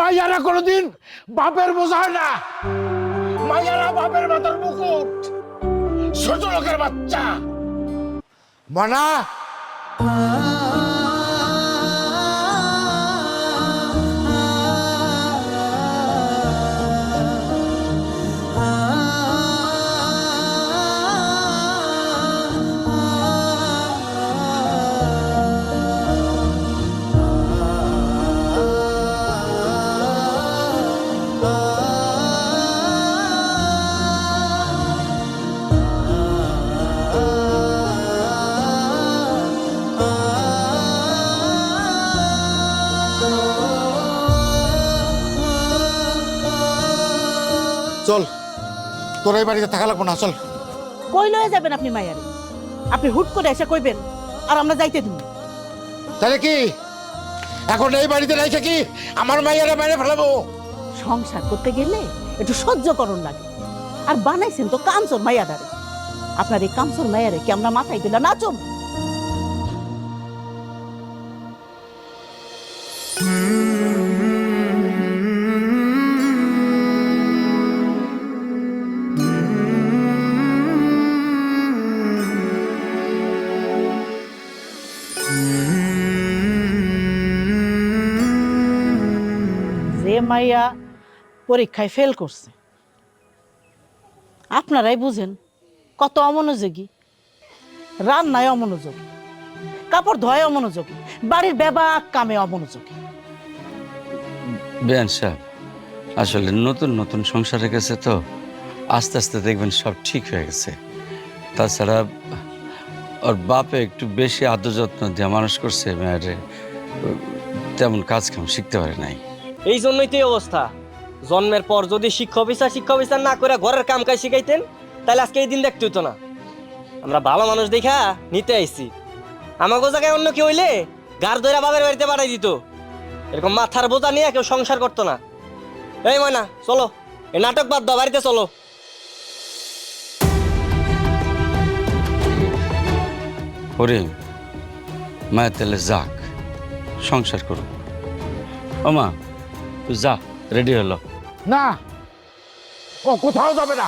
মাইয়ারা কোনোদিন বাপের বোঝা হয় না। মাইয়ারা বাপের মাথার মুকুট, ছোট লোকের বাচ্চা। মানা চল, তোর এই বাড়িতে থাকা লাগবো না, চল। কই লয়ে যাবেন আপনি মাইয়ারে? আপনি হুট করে এসে কইবেন আর আমরা যাইতে দিব? তাহলে কি এখন এই বাড়িতে রেখে কি আমার মাইয়ারে বাইরে ফেলাবো? সংসার করতে গেলে একটু সহ্য করণ লাগে। আর বানাইছেন তো কাঞ্চন মাইয়াদারে। আপনার এই কাঞ্চন মাইয়ারে কি আমরা মাথায় দিলা নাচম? যে মাইয়া পরীক্ষায় ফেল করছে, আপনারাই বুঝেন কত অমনোযোগী। রান্নায় অমনোযোগী, কাপড় ধোয় অমনোযোগী, বাড়ির বেবাক কামে অমনোযোগী। বেয়ান সাহেব, আসলে নতুন নতুন সংসারে গেছে তো, আস্তে আস্তে দেখবেন সব ঠিক হয়ে গেছে। তাছাড়া ওর বাপে একটু বেশি আদর যত্ন দিয়ে মানুষ করছে, মেয়েরে তেমন কাজ কাম শিখতে পারে নাই। এই জন্যই তো এই অবস্থা। জন্মের পর যদি শিক্ষা বিচার না করে ঘরের কাম কাজ শিখাইতেন, তাহলে আজকে এই দিন দেখতে হতো না। আমরা ভালো মানুষ দেখা নিতে আইছি। আমাকে জায়গায় অন্য কেউ হইলে গার ধরে বাবার বাড়িতে পাঠাই দিত। এরকম মাথার বোঝা নিয়ে কেউ সংসার করতো না। এই ময়না, চলো, এই নাটক বাদ দাও, বাড়িতে চলো। হরিম, মায়ের তেলে যাক, সংসার করুক। ও মা, তুই যা, রেডি হলো। না, ও কোথাও যাবে না।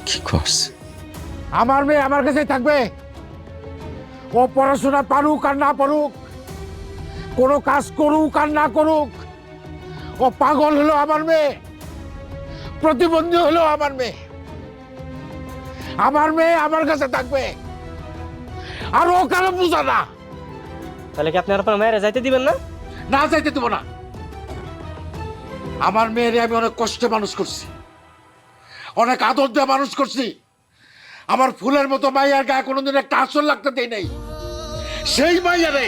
কি করছে? আমার মেয়ে আমার কাছেই থাকবে। ও পড়াশোনা পারুক আর না পারুক, কোনো কাজ করুক আর না করুক, ও পাগল হলো আমার মেয়ে, প্রতিবন্ধী হলো আমার মেয়ে। আমার মেয়ে আমার কাছে থাকবে, আর ও কারো বুঝা না। তাহলে কি আপনি আপনার মায়েরা যাইতে দিবেন না? না, যাইতে দেবো না। আমার মেয়েরে আমি অনেক কষ্টে মানুষ করছি, অনেক আদর দিয়ে মানুষ করছি। আমার ফুলের মতো মাইয়ার গায়ে কোনোদিন একটা আসর লাগতে দেই নাই। সেই মাইয়ারে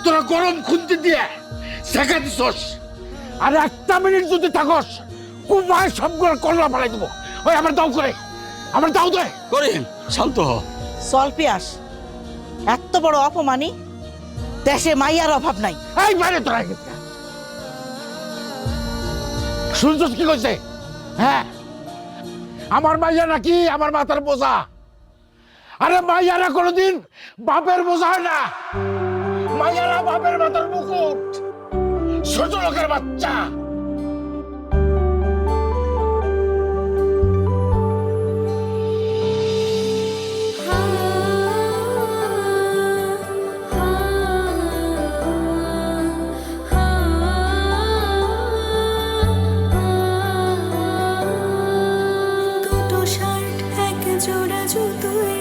তোরা গরম খুন্তি দিয়ে শেখা দিছস। আর একটা মিনিট যদি থাকস, কুমায় সবগুলো কল্লা ফেলাই দেবো। ওই আমার দাও করে, আমার দাও দে। করিম, শান্ত হ। চল পিয়াস, এত বড় অপমানি দেশে মাইয়ার অভাব নাই। এই বাইরে তোরা শুনছস কি কইছে? হ্যাঁ, আমার মাইয়া নাকি আমার মাথার বোঝা। আরে মাইয়ারা কোনোদিন বাপের বোঝা হয় না। মাইয়ারা বাপের মাথার মুকুট, ছোট লোকের বাচ্চা। দুটো শার্ট এক জোড়া জুতোয়